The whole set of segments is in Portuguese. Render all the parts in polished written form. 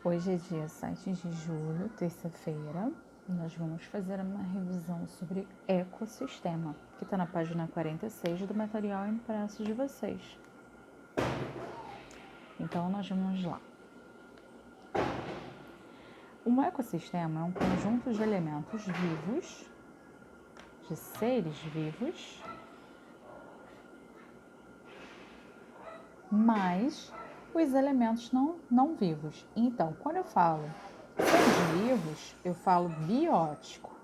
Hoje é dia 7 de julho, terça-feira, e nós vamos fazer uma revisão sobre ecossistema, que está na página 46 do material impresso de vocês. Então, nós vamos lá. Um ecossistema é um conjunto de elementos vivos, de seres vivos, mais os elementos não vivos. Então, quando eu falo seres vivos, eu falo biótico.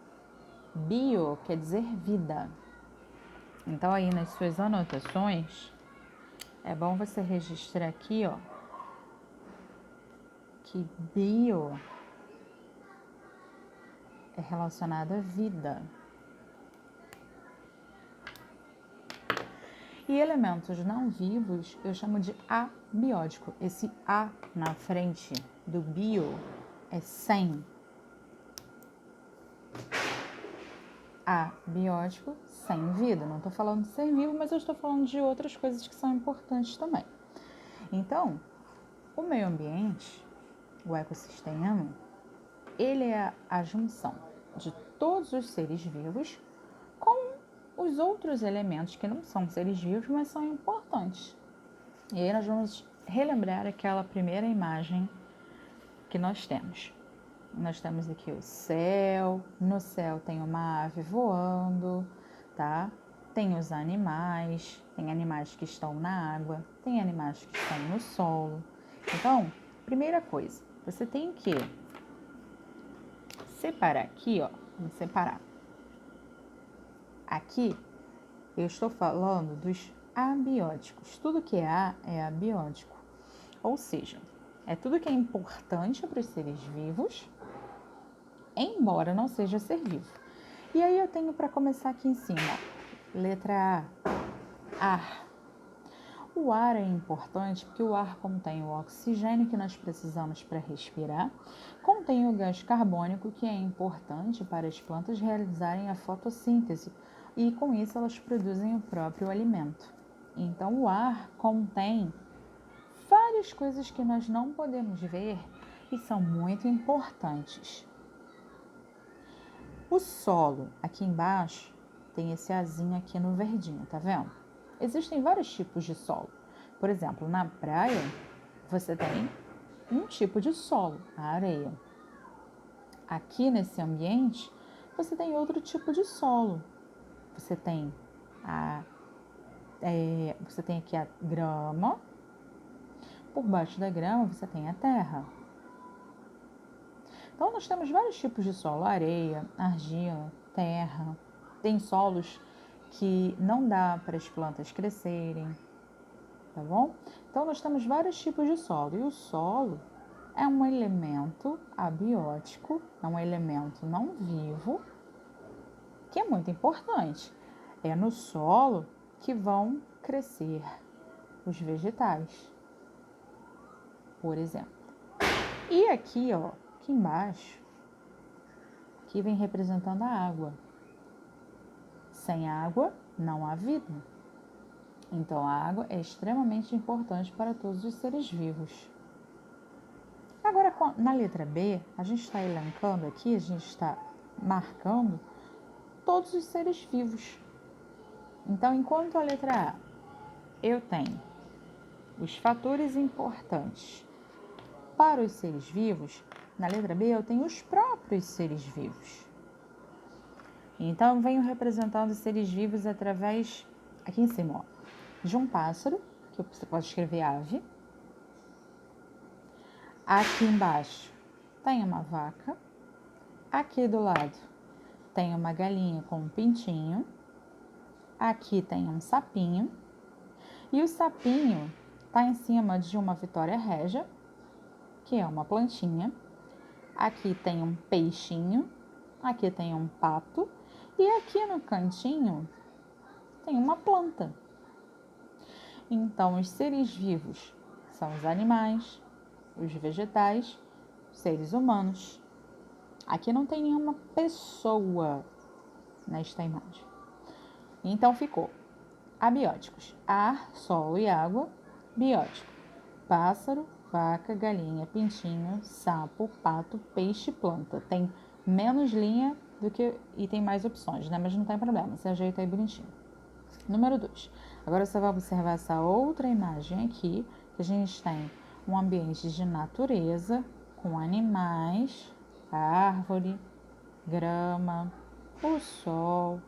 Bio quer dizer vida. Então, aí nas suas anotações, é bom você registrar aqui, ó, que bio é relacionado à vida. E elementos não vivos eu chamo de abiótico. Esse A na frente do bio é sem. Abiótico, sem vida. Não estou falando de ser vivo, mas eu estou falando de outras coisas que são importantes também. Então, o meio ambiente, o ecossistema, ele é a junção de todos os seres vivos com os outros elementos que não são seres vivos, mas são importantes. E aí nós vamos relembrar aquela primeira imagem que nós temos. Nós temos aqui o céu, no céu tem uma ave voando, tá? Tem os animais, tem animais que estão na água, tem animais que estão no solo. Então, primeira coisa, você tem que separar aqui, ó, vamos separar. Aqui eu estou falando dos abióticos. Tudo que é abiótico, ou seja, é tudo que é importante para os seres vivos, embora não seja ser vivo. E aí eu tenho para começar aqui em cima, letra A, ar. O ar é importante porque o ar contém o oxigênio que nós precisamos para respirar, contém o gás carbônico que é importante para as plantas realizarem a fotossíntese e com isso elas produzem o próprio alimento. Então o ar contém várias coisas que nós não podemos ver e são muito importantes. O solo, aqui embaixo, tem esse azinho aqui no verdinho, tá vendo? Existem vários tipos de solo. Por exemplo, na praia, você tem um tipo de solo, a areia. Aqui nesse ambiente, você tem outro tipo de solo. Você tem aqui a grama. Por baixo da grama, você tem a terra. Então, nós temos vários tipos de solo, areia, argila, terra. Tem solos que não dá para as plantas crescerem, tá bom? Então, nós temos vários tipos de solo. E o solo é um elemento abiótico, é um elemento não vivo, que é muito importante. É no solo que vão crescer os vegetais, por exemplo. E aqui, ó, aqui embaixo, aqui vem representando a água. Sem água, não há vida. Então, a água é extremamente importante para todos os seres vivos. Agora, na letra B, a gente está elencando aqui, a gente está marcando todos os seres vivos. Então, enquanto a letra A, eu tenho os fatores importantes para os seres vivos, na letra B eu tenho os próprios seres vivos. Então, eu venho representando os seres vivos através, aqui em cima, ó, de um pássaro, que você pode escrever ave. Aqui embaixo tem uma vaca. Aqui do lado tem uma galinha com um pintinho. Aqui tem um sapinho. E o sapinho está em cima de uma vitória régia, que é uma plantinha. Aqui tem um peixinho. Aqui tem um pato. E aqui no cantinho tem uma planta. Então, os seres vivos são os animais, os vegetais, os seres humanos. Aqui não tem nenhuma pessoa nesta imagem. Então, ficou abióticos: ar, solo e água. Biótico: pássaro, vaca, galinha, pintinho, sapo, pato, peixe, planta. Tem menos linha do que e tem mais opções, né? Mas não tem problema, você ajeita aí bonitinho. Número 2. Agora você vai observar essa outra imagem aqui, que a gente tem um ambiente de natureza, com animais, árvore, grama, o sol.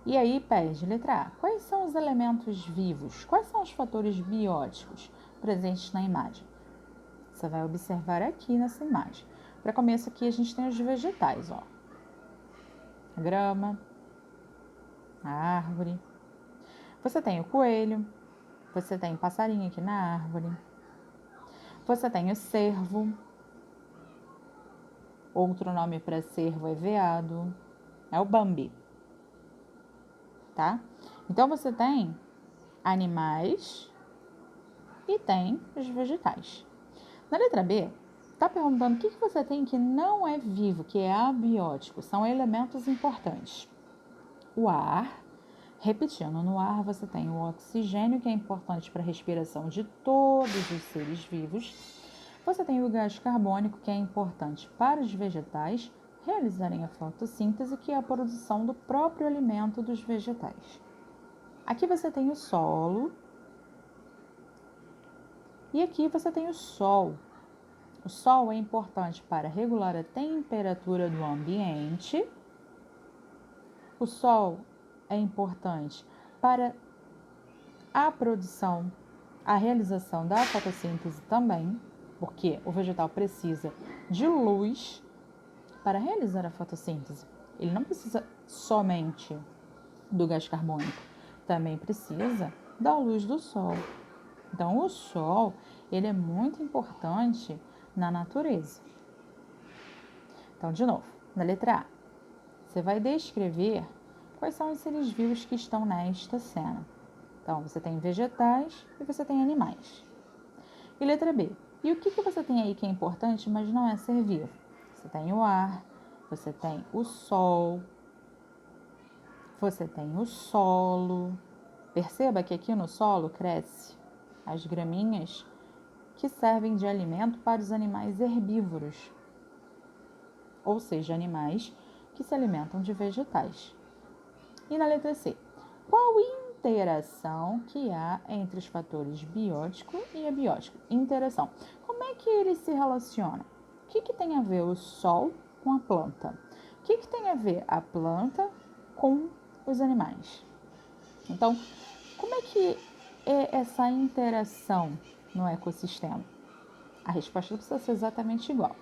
E aí pede, letra A, quais são os elementos vivos? Quais são os fatores bióticos presentes na imagem? Você vai observar aqui nessa imagem. Para começo aqui a gente tem os vegetais, ó. A grama, a árvore. Você tem o coelho, você tem passarinho aqui na árvore. Você tem o cervo. Outro nome para cervo é veado. É o Bambi. Tá? Então você tem animais e tem os vegetais. Na letra B, está perguntando o que você tem que não é vivo, que é abiótico. São elementos importantes. O ar, repetindo, no ar você tem o oxigênio, que é importante para a respiração de todos os seres vivos. Você tem o gás carbônico, que é importante para os vegetais realizarem a fotossíntese, que é a produção do próprio alimento dos vegetais. Aqui você tem o solo e aqui você tem o sol. O sol é importante para regular a temperatura do ambiente. O sol é importante para a produção, a realização da fotossíntese também, porque o vegetal precisa de luz para realizar a fotossíntese. Ele não precisa somente do gás carbônico, também precisa da luz do sol. Então, o sol, ele é muito importante na natureza. Então, de novo, na letra A, você vai descrever quais são os seres vivos que estão nesta cena. Então, você tem vegetais e você tem animais. E letra B, e o que você tem aí que é importante, mas não é ser vivo? Você tem o ar, você tem o sol, você tem o solo. Perceba que aqui no solo cresce as graminhas que servem de alimento para os animais herbívoros, ou seja, animais que se alimentam de vegetais. E na letra C, qual interação que há entre os fatores biótico e abiótico? Interação. Como é que eles se relacionam? O que tem a ver o sol com a planta? O que tem a ver a planta com os animais? Então, como é que é essa interação no ecossistema? A resposta não precisa ser exatamente igual,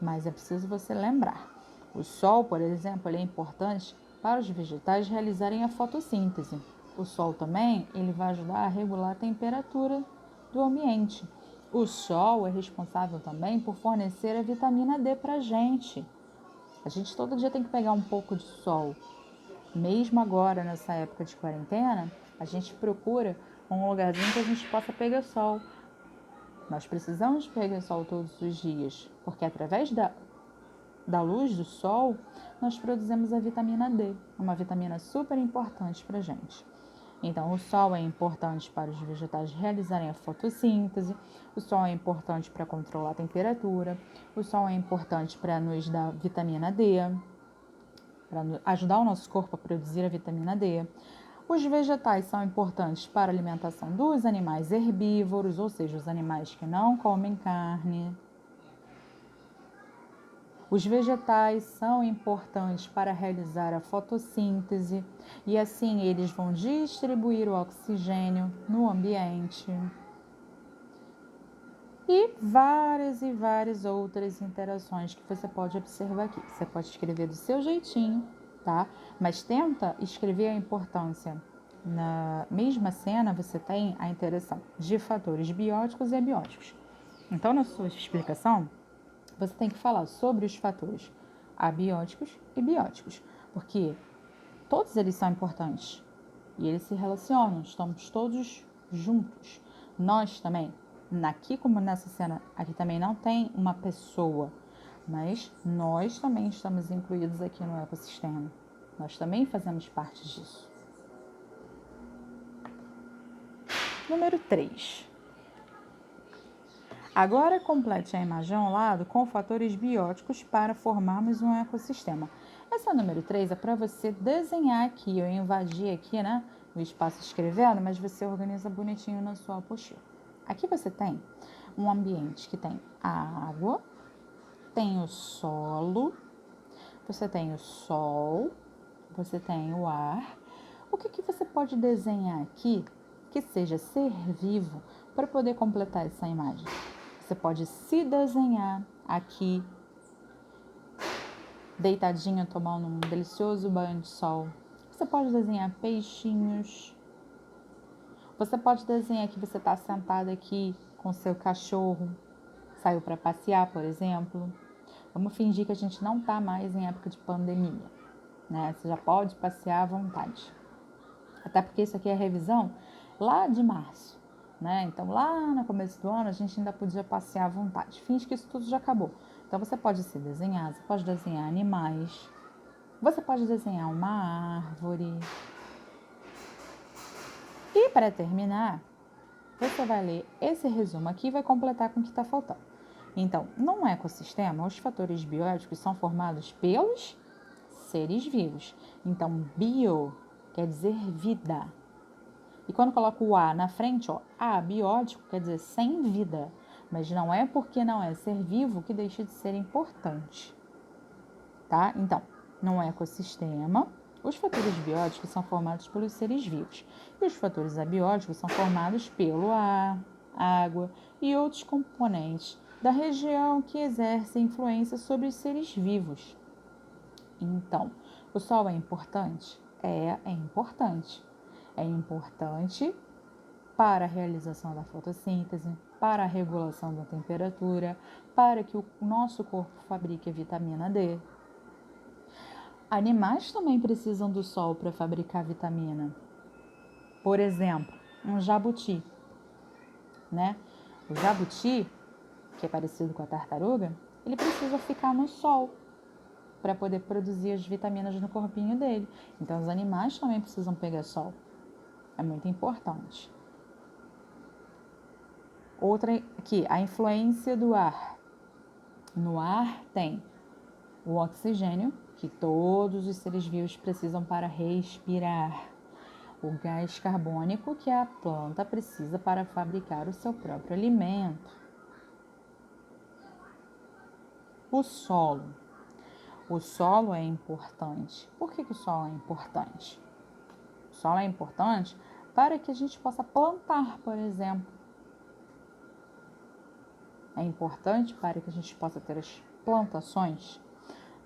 mas é preciso você lembrar. O sol, por exemplo, ele é importante para os vegetais realizarem a fotossíntese. O sol também ele vai ajudar a regular a temperatura do ambiente. O sol é responsável também por fornecer a vitamina D para a gente. A gente todo dia tem que pegar um pouco de sol. Mesmo agora, nessa época de quarentena, a gente procura um lugarzinho que a gente possa pegar sol. Nós precisamos pegar sol todos os dias, porque através da luz do sol, nós produzimos a vitamina D, uma vitamina super importante para a gente. Então, o sol é importante para os vegetais realizarem a fotossíntese, o sol é importante para controlar a temperatura, o sol é importante para nos dar vitamina D, para ajudar o nosso corpo a produzir a vitamina D. Os vegetais são importantes para a alimentação dos animais herbívoros, ou seja, os animais que não comem carne. Os vegetais são importantes para realizar a fotossíntese e assim eles vão distribuir o oxigênio no ambiente. E várias outras interações que você pode observar aqui. Você pode escrever do seu jeitinho, tá? Mas tenta escrever a importância. Na mesma cena, você tem a interação de fatores bióticos e abióticos. Então, na sua explicação, você tem que falar sobre os fatores abióticos e bióticos, porque todos eles são importantes e eles se relacionam, estamos todos juntos. Nós também, aqui como nessa cena, aqui também não tem uma pessoa, mas nós também estamos incluídos aqui no ecossistema. Nós também fazemos parte disso. Número 3. Agora complete a imagem ao lado com fatores bióticos para formarmos um ecossistema. Essa número 3 é para você desenhar aqui, eu invadi aqui, né, o espaço escrevendo, mas você organiza bonitinho na sua apostila. Aqui você tem um ambiente que tem a água, tem o solo, você tem o sol, você tem o ar. O que você pode desenhar aqui que seja ser vivo para poder completar essa imagem? Você pode se desenhar aqui, deitadinho, tomando um delicioso banho de sol. Você pode desenhar peixinhos. Você pode desenhar que você está sentado aqui com seu cachorro, saiu para passear, por exemplo. Vamos fingir que a gente não está mais em época de pandemia, né? Você já pode passear à vontade. Até porque isso aqui é a revisão lá de março, né? Então, lá no começo do ano, a gente ainda podia passear à vontade. Finge que isso tudo já acabou. Então, você pode se desenhar, você pode desenhar animais, você pode desenhar uma árvore. E, para terminar, você vai ler esse resumo aqui e vai completar com o que está faltando. Então, num ecossistema, os fatores bióticos são formados pelos seres vivos. Então, bio quer dizer vida. E quando coloco o A na frente, ó, abiótico quer dizer sem vida. Mas não é porque não é ser vivo que deixa de ser importante. Tá? Então, num ecossistema, os fatores bióticos são formados pelos seres vivos. E os fatores abióticos são formados pelo ar, água e outros componentes da região que exercem influência sobre os seres vivos. Então, o sol é importante? É importante. É importante para a realização da fotossíntese, para a regulação da temperatura, para que o nosso corpo fabrique a vitamina D. Animais também precisam do sol para fabricar vitamina. Por exemplo, um jabuti, né? O jabuti, que é parecido com a tartaruga, ele precisa ficar no sol para poder produzir as vitaminas no corpinho dele. Então, os animais também precisam pegar sol. É muito importante. Outra aqui, a influência do ar. No ar tem o oxigênio, que todos os seres vivos precisam para respirar. O gás carbônico, que a planta precisa para fabricar o seu próprio alimento. O solo. O solo é importante. Por que o solo é importante? O solo é importante para que a gente possa plantar, por exemplo. É importante para que a gente possa ter as plantações.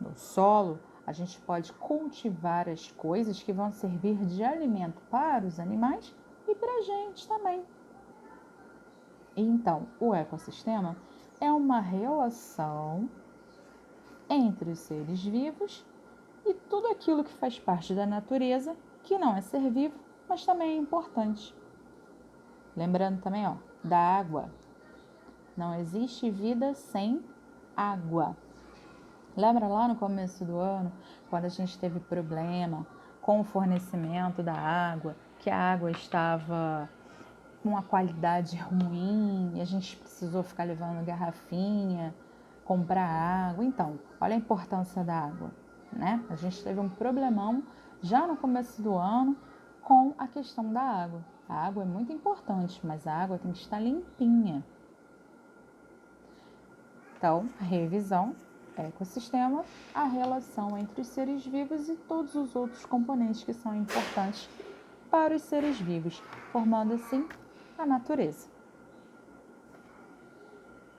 No solo, a gente pode cultivar as coisas que vão servir de alimento para os animais e para a gente também. Então, o ecossistema é uma relação entre os seres vivos e tudo aquilo que faz parte da natureza, que não é ser vivo, mas também é importante. Lembrando também, ó, da água. Não existe vida sem água. Lembra lá no começo do ano, quando a gente teve problema com o fornecimento da água, que a água estava com uma qualidade ruim e a gente precisou ficar levando garrafinha, comprar água? Então, olha a importância da água, né? A gente teve um problemão já no começo do ano com a questão da água. A água é muito importante, mas a água tem que estar limpinha. Então, revisão, ecossistema, a relação entre os seres vivos e todos os outros componentes que são importantes para os seres vivos, formando assim a natureza.